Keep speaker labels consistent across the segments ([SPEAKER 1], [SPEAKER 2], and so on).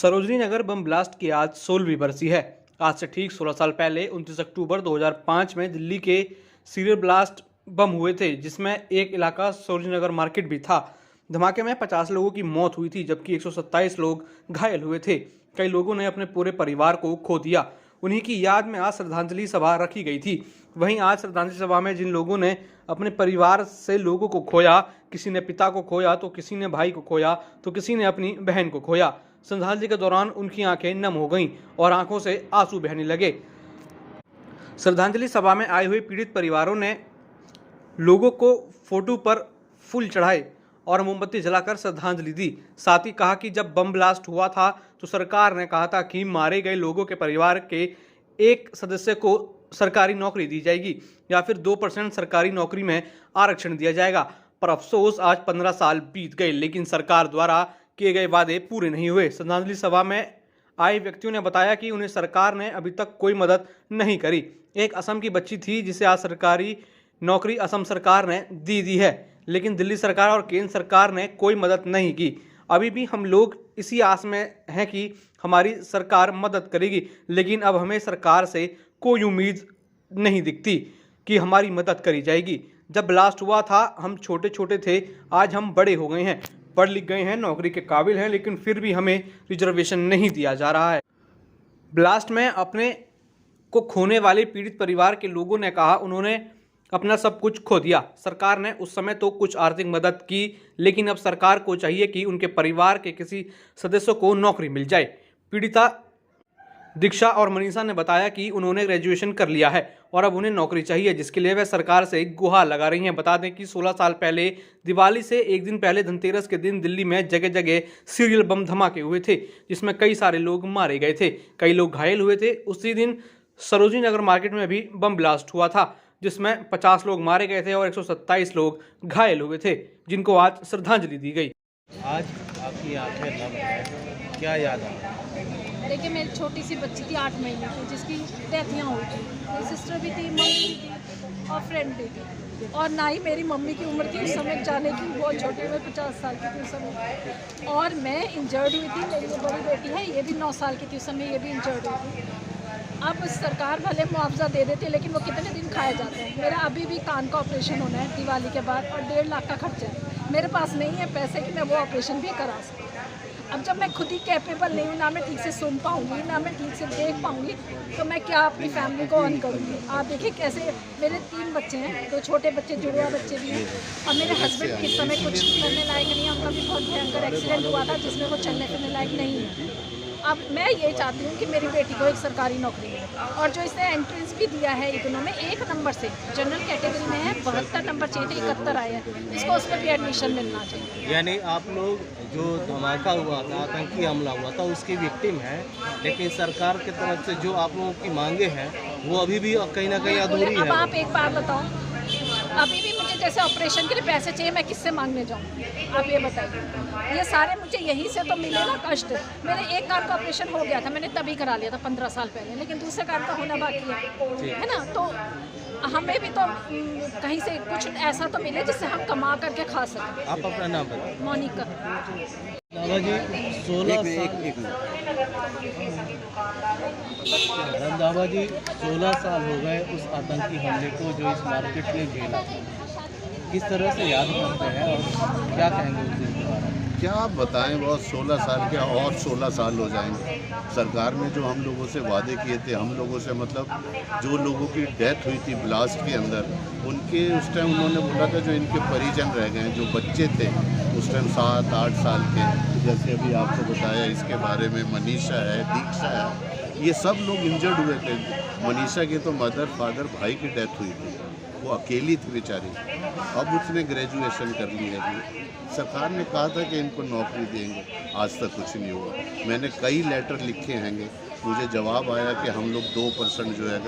[SPEAKER 1] Sarojini Nagar bomb blast की आज 16वीं बरसी है। आज से ठीक 16 साल पहले 29 अक्टूबर 2005 में दिल्ली के सीरियल ब्लास्ट बम हुए थे, जिसमें एक इलाका सरोजनी नगर मार्केट भी था। धमाके में 50 लोगों की मौत हुई थी, जबकि 127 लोग घायल हुए थे। कई लोगों ने अपने पूरे परिवार को खो दिया। उन्हीं की याद में आज श्रद्धांजलि सभा रखी गई थी। वहीं आज श्रद्धांजलि सभा में जिन लोगों ने अपने परिवार से लोगों को खोया, किसी ने पिता को खोया, तो किसी ने भाई को खोया, तो किसी ने अपनी बहन को खोया। श्रद्धांजलि के दौरान उनकी आंखें नम हो गईं और आंखों से आंसू बहने लगे। श्रद्धांजलि सभा में आए हुए पीड़ित परिवारों ने लोगों को फोटो पर फूल चढ़ाए और मोमबत्ती जलाकर श्रद्धांजलि दी। साथ ही कहा कि जब बम ब्लास्ट हुआ था तो सरकार ने कहा था कि मारे गए लोगों के परिवार के एक सदस्य को सरकारी नौकरी दी जाएगी या फिर 2% सरकारी नौकरी में आरक्षण दिया जाएगा। पर अफसोस आज 15 साल बीत गए, लेकिन सरकार द्वारा किए गए वादे पूरे नहीं हुए। श्रद्धांजलि सभा में आए व्यक्तियों ने बताया कि उन्हें सरकार ने अभी तक कोई मदद नहीं करी। एक असम की बच्ची थी जिसे आज सरकारी नौकरी असम सरकार ने दी है, लेकिन दिल्ली सरकार और केंद्र सरकार ने कोई मदद नहीं की। अभी भी हम लोग इसी आस में हैं कि हमारी सरकार मदद करेगी, लेकिन अब हमें सरकार से कोई उम्मीद नहीं दिखती कि हमारी मदद करी जाएगी। जब ब्लास्ट हुआ था हम छोटे छोटे थे, आज हम बड़े हो गए हैं, पढ़ लिख गए हैं, नौकरी के काबिल हैं, लेकिन फिर भी हमें रिजर्वेशन नहीं दिया जा रहा है। ब्लास्ट में अपने को खोने वाले पीड़ित परिवार के लोगों ने कहा उन्होंने अपना सब कुछ खो दिया। सरकार ने उस समय तो कुछ आर्थिक मदद की, लेकिन अब सरकार को चाहिए कि उनके परिवार के किसी सदस्य को नौकरी मिल जाए। पीड़िता दीक्षा और मनीषा ने बताया कि उन्होंने ग्रेजुएशन कर लिया है और अब उन्हें नौकरी चाहिए, जिसके लिए वह सरकार से गुहार लगा रही हैं। बता दें कि 16 साल पहले दिवाली से एक दिन पहले धनतेरस के दिन दिल्ली में जगह जगह सीरियल बम धमाके हुए थे, जिसमें कई सारे लोग मारे गए थे, कई लोग घायल हुए थे। उसी दिन सरोजनी नगर मार्केट में भी बम ब्लास्ट हुआ था, जिसमें 50 लोग मारे गए थे और 127 लोग घायल हुए थे, जिनको आज श्रद्धांजलि दी गई।
[SPEAKER 2] आज आपकी आंखें नम है, क्या याद आ?
[SPEAKER 3] देखिए, मेरी छोटी सी बच्ची थी 8 महीने की, जिसकी डेथ यहाँ हुई थी। मेरी सिस्टर भी थी, मम्मी भी थी और फ्रेंड भी थी। और ना ही मेरी मम्मी की उम्र थी उस समय जाने की, बहुत छोटे में 50 साल की थी उस समय। और मैं इंजर्ड हुई थी। मेरी जो बड़ी बेटी है ये भी 9 साल की थी उस समय, ये भी इंजर्ड हुई थी। अब सरकार भले मुआवजा दे देती है, लेकिन वो कितने दिन खाए जाते हैं। मेरा अभी भी कान का ऑपरेशन होना है दिवाली के बाद और 1.5 लाख का खर्चा है। मेरे पास नहीं है पैसे कि मैं वो ऑपरेशन भी करा सकूँ। अब जब मैं खुद ही कैपेबल नहीं हूँ, ना मैं ठीक से सुन पाऊँगी, ना मैं ठीक से देख पाऊँगी, तो मैं क्या अपनी फैमिली को अर्न करूँगी। आप देखिए कैसे मेरे 3 बच्चे हैं, 2 छोटे बच्चे, जुड़वा बच्चे भी हैं, और मेरे हस्बैंड इस समय कुछ करने लायक नहीं है। उनका भी बहुत भयंकर एक्सीडेंट हुआ था जिसमें वो चलने फिरने लायक नहीं है। अब मैं ये चाहती हूँ कि मेरी बेटी को एक सरकारी नौकरी मिले, और जो इसने एंट्रेंस भी दिया है इग्नू में 1 नंबर से, जनरल कैटेगरी में है, 72 नंबर चाहिए थे, 71 आए हैं, इसको उस पर भी एडमिशन मिलना चाहिए।
[SPEAKER 2] यानी आप लोग जो धमाका हुआ था, आतंकी हमला हुआ था, उसकी विक्टिम है, लेकिन सरकार की तरफ से जो आप लोगों की मांगे हैं वो अभी भी कहीं ना कहीं अधूरी है।
[SPEAKER 3] अब आप एक बात बताओ, अभी भी मुझे जैसे ऑपरेशन के लिए पैसे चाहिए, मैं किससे मांगने जाऊँ? आप ये बताइए। ये सारे मुझे यहीं से तो मिले ना कष्ट। मेरे एक कान का ऑपरेशन हो गया था, मैंने तभी करा लिया था 15 साल पहले, लेकिन दूसरे कान का होना बाकी है ना। तो हमें भी तो कहीं से कुछ ऐसा तो मिले जिससे हम कमा करके खा सकें।
[SPEAKER 2] आप अपना नाम बताइए।
[SPEAKER 3] मोनिका।
[SPEAKER 2] दादा जी 16 साल हो गए उस आतंकी हमले को जो इस मार्केट में झेला। किस तरह से याद करते हैं और क्या कहेंगे उस दिन के बारे में?
[SPEAKER 4] क्या आप बताएं, बहुत 16 साल क्या और 16 साल हो जाएंगे। सरकार ने जो हम लोगों से वादे किए थे, हम लोगों से मतलब जो लोगों की डेथ हुई थी ब्लास्ट के अंदर, उनके उस टाइम उन्होंने बोला था जो इनके परिजन रह गए हैं, जो बच्चे थे उस टाइम 7-8 साल के, जैसे अभी आपको बताया इसके बारे में, मनीषा है, दीक्षा है, ये सब लोग इंजर्ड हुए थे। मनीषा के तो मदर फादर भाई की डेथ हुई थी, वो अकेली थी बेचारी। अब उसने ग्रेजुएशन कर ली है। सरकार ने कहा था कि इनको नौकरी देंगे, आज तक कुछ नहीं हुआ। मैंने कई लेटर लिखे हैंगे, मुझे जवाब आया कि हम लोग 2% जो है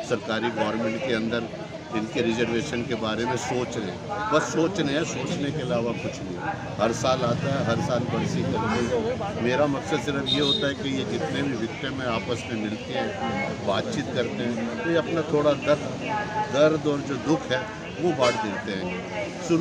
[SPEAKER 4] सरकारी गवर्नमेंट के अंदर इनके रिजर्वेशन के बारे में सोच रहे हैं। बस सोच रहे हैं, सोचने के अलावा कुछ नहीं। हर साल आता है, हर साल बरसी करते हैं। मेरा मकसद सिर्फ ये होता है कि ये जितने भी विक्टिम हैं आपस में मिलते हैं, बातचीत करते हैं, तो ये अपना थोड़ा दर्द और जो दुख है वो बांट देते हैं।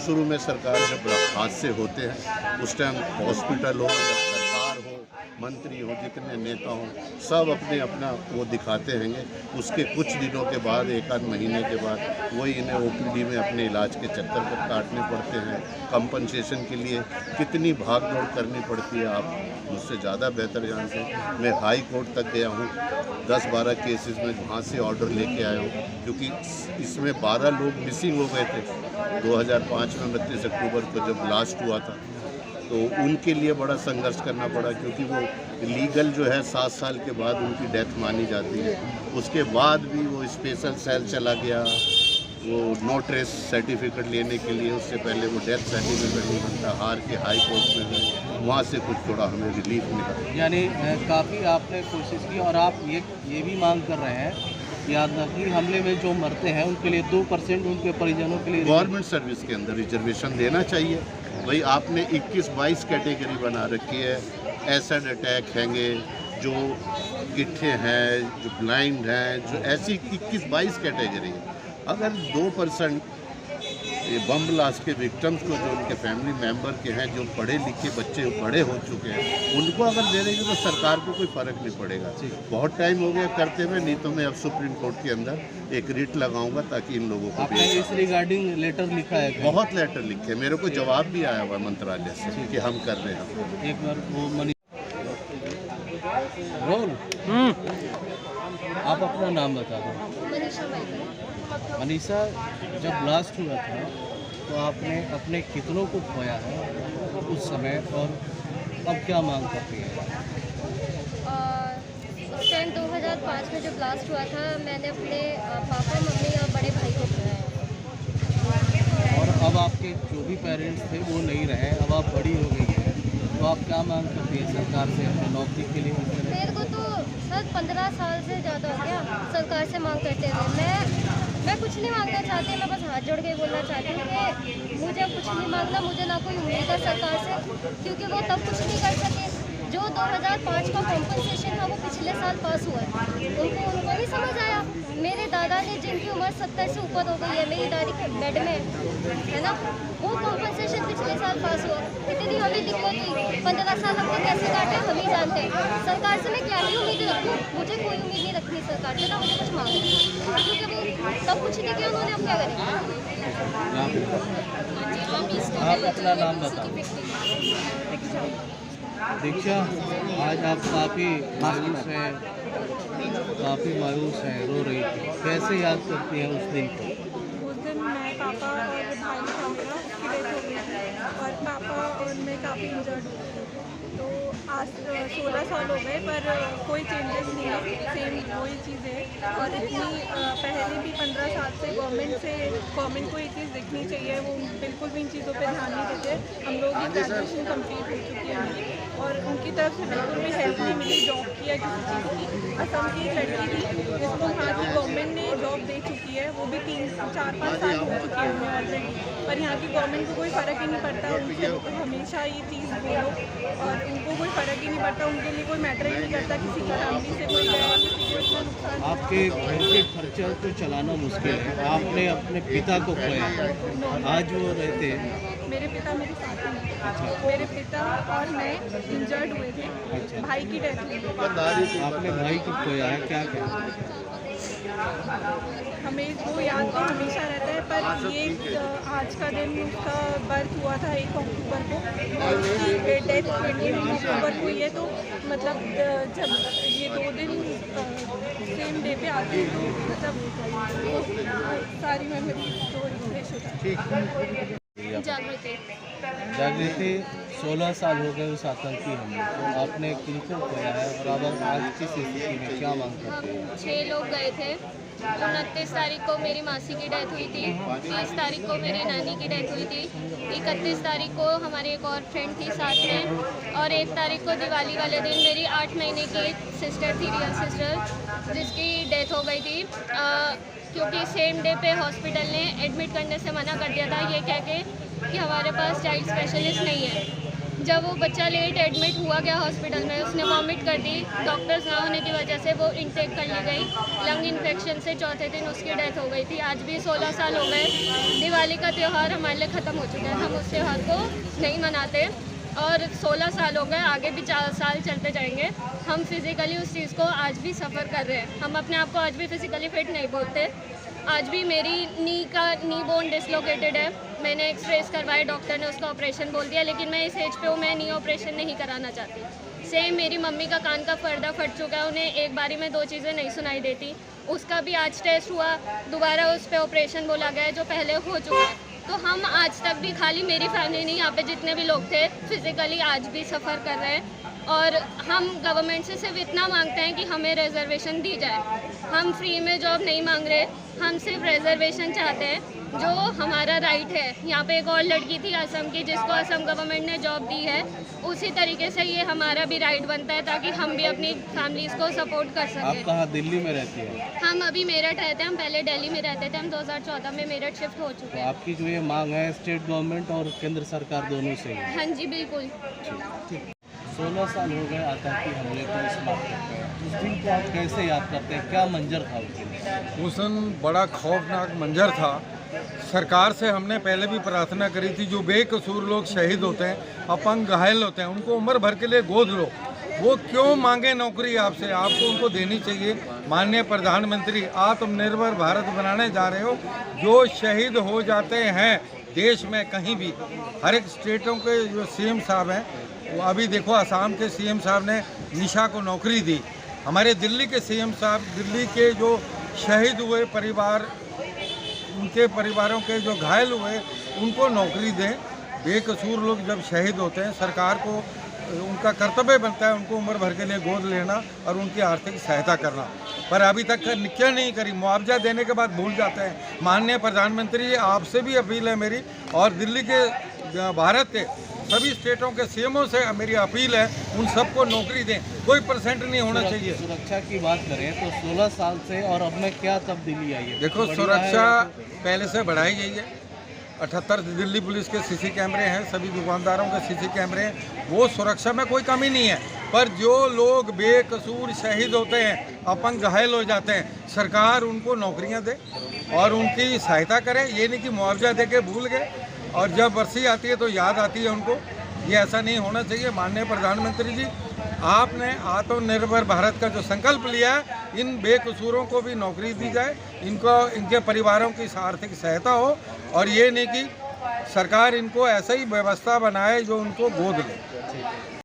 [SPEAKER 4] शुरू में सरकार जब हादसे होते हैं उस टाइम हॉस्पिटल हो या सरकार हो मंत्री हों, जितने नेता हों, सब अपने अपना वो दिखाते रहेंगे। उसके कुछ दिनों के बाद, एक आध महीने के बाद वही इन्हें ओपीडी में अपने इलाज के चक्कर पर काटने पड़ते हैं। कंपनसेशन के लिए कितनी भाग दौड़ करनी पड़ती है, आप मुझसे ज़्यादा बेहतर जानते हैं। मैं हाई कोर्ट तक गया हूँ, 10-12 केसेस में वहाँ से ऑर्डर लेके आया हूँ, क्योंकि इसमें 12 लोग मिसिंग हो गए थे 2005 में 29 अक्टूबर को जब ब्लास्ट हुआ था। तो उनके लिए बड़ा संघर्ष करना पड़ा, क्योंकि वो लीगल जो है 7 साल के बाद उनकी डेथ मानी जाती है। उसके बाद भी वो स्पेशल सेल चला गया, वो नो ट्रेस सर्टिफिकेट लेने के लिए। उससे पहले वो डेथ सर्टिफिकेट नहीं बनता, हार के हाई कोर्ट में गए, वहाँ से कुछ थोड़ा हमें रिलीफ मिला।
[SPEAKER 2] यानी काफ़ी आपने कोशिश की, और आप ये भी मांग कर रहे हैं कि आतंकी हमले में जो मरते हैं उनके लिए 2% उनके परिजनों के लिए
[SPEAKER 4] गवर्नमेंट सर्विस के अंदर रिजर्वेशन देना चाहिए। भाई आपने 21-22 कैटेगरी बना रखी है। एसिड अटैक हैंगे, जो गिट्ठे हैं, जो ब्लाइंड हैं, जो ऐसी 21-22 कैटेगरी है। अगर 2% ये बम ब्लास्ट के विक्टिम्स को, जो उनके फैमिली मेंबर के हैं, जो पढ़े लिखे बच्चे बड़े हो चुके हैं, उनको अगर दे देंगे तो सरकार को कोई फ़र्क नहीं पड़ेगा। बहुत टाइम हो गया करते हुए, नहीं तो मैं अब सुप्रीम कोर्ट के अंदर एक रिट लगाऊंगा ताकि इन लोगों को
[SPEAKER 2] आपने इस रिगार्डिंग लेटर लिखा है क्या?
[SPEAKER 4] बहुत लेटर लिखे, मेरे को जवाब भी आया हुआ मंत्रालय से कि हम कर रहे हैं।
[SPEAKER 2] एक बार वो रोल आप अपना नाम बता दो। मनीषा, जब ब्लास्ट हुआ था तो आपने अपने कितनों को खोया है उस समय, और अब क्या मांग करती है?
[SPEAKER 5] उस टाइम 2005 में जो ब्लास्ट हुआ था, मैंने अपने पापा, मम्मी और बड़े भाई को खोया है।
[SPEAKER 2] और अब आपके जो भी पेरेंट्स थे वो नहीं रहे, अब आप बड़ी हो गई हैं, तो आप क्या मांग करती है सरकार से अपने नौकरी के लिए?
[SPEAKER 5] मेरे को तो सर 15 साल से ज़्यादा हो गया सरकार से मांग करते हुए। मैं कुछ नहीं मांगना चाहती, मैं बस हाथ जोड़ के बोलना चाहती हूँ कि मुझे कुछ नहीं मांगना, मुझे ना कोई उम्मीद है सरकार से, क्योंकि वो तब कुछ नहीं कर सके। जो 2005 का कॉम्पनसेशन था वो पिछले साल पास हुआ है, उनको नहीं समझ आया। मेरे दादा ने, जिनकी उम्र 70 से ऊपर हो गई है, मेरी दादी बेड में है ना, वो कॉम्पनसेशन पिछले साल पास हुआ। इतनी हमें दिक्कत हुई, 15 साल हमने कैसे काटे हम ही जानते हैं। सरकार से मैं क्या ही उम्मीद रखूँ? मुझे कोई उम्मीद नहीं रखनी सरकार से, ना मुझे कुछ मांगे, क्योंकि वो सब कुछ नहीं किया उन्होंने, अब क्या करेंगे?
[SPEAKER 2] आप अपना नाम बताओ। दीक्षा, आज आप काफ़ी मायूस हैं, रो रही थी, कैसे याद करती हैं उस दिन को?
[SPEAKER 6] उस दिन मैं, पापा और भाई था मेरा, उसकी डेथ हो गई थी, और पापा और मैं काफ़ी इंजर्ड हो गए थे। तो आज 16 साल हो गए, पर कोई चेंजेस नहीं है, सेम वही चीज़ है। और इतनी पहले भी 15 साल से गवर्नमेंट को ये चीज़ देखनी चाहिए, वो बिल्कुल भी इन चीज़ों पे ध्यान नहीं देते। हम लोग की ग्रेजुएशन कंप्लीट हो चुकी है मेरी, और उनकी तरफ से बिल्कुल भी हेल्प नहीं मिली जॉब की या किसी चीज़ की। असम की एक लड़की थी जिसको यहाँ की गवर्नमेंट ने जॉब दे चुकी है, वो भी 3-4-5 साल हो चुके हैं उन्हें ऑलरेडी, पर यहाँ की गवर्नमेंट को कोई फ़र्क ही नहीं पड़ता। उनसे हमेशा ये चीज़ बोलो, और उनको कोई फ़र्क ही नहीं पड़ता, उनके लिए कोई मैटर ही नहीं करता किसी का फैमिली से कोई गया, किसी को इतना नुकसान।
[SPEAKER 2] आपके घर के खर्चा को चलाना मुश्किल है, आपने अपने पिता को खोया, आज वो रहते हैं?
[SPEAKER 6] मेरे पिता मेरे साथ हैं, मेरे पिता और मैं इंजर्ड हुए थे, भाई की डेथ हुई थी।
[SPEAKER 2] आपने भाई को खोया है, क्या कहें?
[SPEAKER 6] हमें वो याद तो हमेशा रहता है, पर ये आज का दिन उसका बर्थ हुआ था 1 अक्टूबर को, और उसकी डेथ 29 अक्टूबर को हुई है। तो मतलब जब ये 2 दिन सेम डे पे आते हैं, तो मतलब सारी मेमोरी तो रिफ्रेश हो जाती है।
[SPEAKER 5] जागृति
[SPEAKER 2] 16 साल हो गए उस आतंकी हमले को, आपने किनको खोया है, और अब आज की स्थिति में क्या मांग करते हैं?
[SPEAKER 5] 6 लोग गए थे। 29 तारीख को मेरी मासी की डेथ हुई थी, 30 तारीख को मेरी नानी की डेथ हुई थी, 31 तारीख को हमारी एक और फ्रेंड थी साथ में, और 1 तारीख को दिवाली वाले दिन मेरी 8 महीने की सिस्टर थी, रियल सिस्टर, जिसकी डेथ हो गई थी, क्योंकि सेम डे पे हॉस्पिटल ने एडमिट करने से मना कर दिया था, ये कह के कि हमारे पास चाइल्ड स्पेशलिस्ट नहीं है। जब वो बच्चा लेट एडमिट हुआ गया हॉस्पिटल में, उसने वॉमिट कर दी, डॉक्टर्स ना होने की वजह से वो इनटेक कर ली गई, लंग इन्फेक्शन से चौथे दिन उसकी डेथ हो गई थी। आज भी 16 साल हो गए, दिवाली का त्यौहार हमारे लिए ख़त्म हो चुका है, हम उस त्यौहार को नहीं मनाते।
[SPEAKER 7] और 16 साल हो गए, आगे भी 4 साल चलते जाएंगे। हम फिज़िकली उस चीज़ को आज भी सफ़र कर रहे हैं। हम अपने आप को आज भी फिज़िकली फिट नहीं बोलते। आज भी मेरी नी बोन डिसलोकेटेड है। मैंने एक्सरेज करवाए, डॉक्टर ने उसका ऑपरेशन बोल दिया, लेकिन मैं इस एज पे हूँ, मैं नी ऑपरेशन नहीं कराना चाहती। सेम मेरी मम्मी का कान का पर्दा फट चुका है, उन्हें एक बारी में 2 चीज़ें नहीं सुनाई देती। उसका भी आज टेस्ट हुआ, दोबारा उस पर ऑपरेशन बोला गया है जो पहले हो चुका है। तो हम आज तक भी, खाली मेरी फैमिली नहीं, यहाँ पे जितने भी लोग थे फिज़िकली आज भी सफ़र कर रहे हैं। और हम गवर्नमेंट से सिर्फ इतना मांगते हैं कि हमें रिजर्वेशन दी जाए। हम फ्री में जॉब नहीं मांग रहे, हम सिर्फ रिजर्वेशन चाहते हैं जो हमारा राइट है। यहाँ पे एक और लड़की थी असम की, जिसको असम गवर्नमेंट ने जॉब दी है, उसी तरीके से ये हमारा भी राइट बनता है ताकि हम भी अपनी फैमिलीज़ को सपोर्ट कर सकें।
[SPEAKER 2] आप कहाँ दिल्ली में रहती हैं?
[SPEAKER 7] हम अभी मेरठ रहते हैं, हम पहले दिल्ली में रहते थे, हम 2014 में मेरठ शिफ्ट हो चुके
[SPEAKER 2] तो
[SPEAKER 7] हैं।
[SPEAKER 2] आपकी जो ये मांग है स्टेट गवर्नमेंट और केंद्र सरकार दोनों से ही?
[SPEAKER 7] हाँ जी बिल्कुल।
[SPEAKER 2] 16 साल हो गए आतंकी हमले को इस मामले पे। उस दिन को आप कैसे याद करते हैं? क्या मंजर था उस दिन?
[SPEAKER 8] उस दिन बड़ा खौफनाक मंजर था। सरकार से हमने पहले भी प्रार्थना करी थी, जो बेकसूर लोग शहीद होते हैं, अपंग घायल होते हैं, उनको उम्र भर के लिए गोद लो। वो क्यों मांगे नौकरी आपसे? आपको उनको देनी चाहिए। माननीय प्रधानमंत्री, आत्मनिर्भर भारत बनाने जा रहे हो। जो शहीद हो जाते हैं देश में कहीं भी, हर एक स्टेटों के जो सीएम साहब हैं, वो अभी देखो असम के सीएम साहब ने निशा को नौकरी दी। हमारे दिल्ली के सीएम साहब, दिल्ली के जो शहीद हुए परिवार, उनके परिवारों के जो घायल हुए, उनको नौकरी दें। बेकसूर लोग जब शहीद होते हैं, सरकार को उनका कर्तव्य बनता है उनको उम्र भर के लिए गोद लेना और उनकी आर्थिक सहायता करना। पर अभी तक क्या नहीं करी, मुआवजा देने के बाद भूल जाते हैं। माननीय प्रधानमंत्री, आपसे भी अपील है मेरी, और दिल्ली के, भारत के सभी स्टेटों के सीएमओ से मेरी अपील है, उन सबको नौकरी दें। कोई परसेंट नहीं होना चाहिए।
[SPEAKER 2] सुरक्षा की बात करें तो 16 साल से और अब में क्या तब्दीली आई है?
[SPEAKER 8] देखो, सुरक्षा पहले से बढ़ाई गई है। 78 दिल्ली पुलिस के सीसी कैमरे हैं, सभी दुकानदारों के सीसी कैमरे हैं, वो सुरक्षा में कोई कमी नहीं है। पर जो लोग बेकसूर शहीद होते हैं, अपंग घायल हो जाते हैं, सरकार उनको नौकरियां दे और उनकी सहायता करे। ये नहीं कि मुआवजा दे के भूल गए और जब बरसी आती है तो याद आती है उनको। ये ऐसा नहीं होना चाहिए। माननीय प्रधानमंत्री जी, आपने आत्मनिर्भर भारत का जो संकल्प लिया है, इन बेकसूरों को भी नौकरी दी जाए, इनके परिवारों की आर्थिक सहायता हो, और ये नहीं कि सरकार इनको ऐसा ही व्यवस्था बनाए जो उनको गोद ले।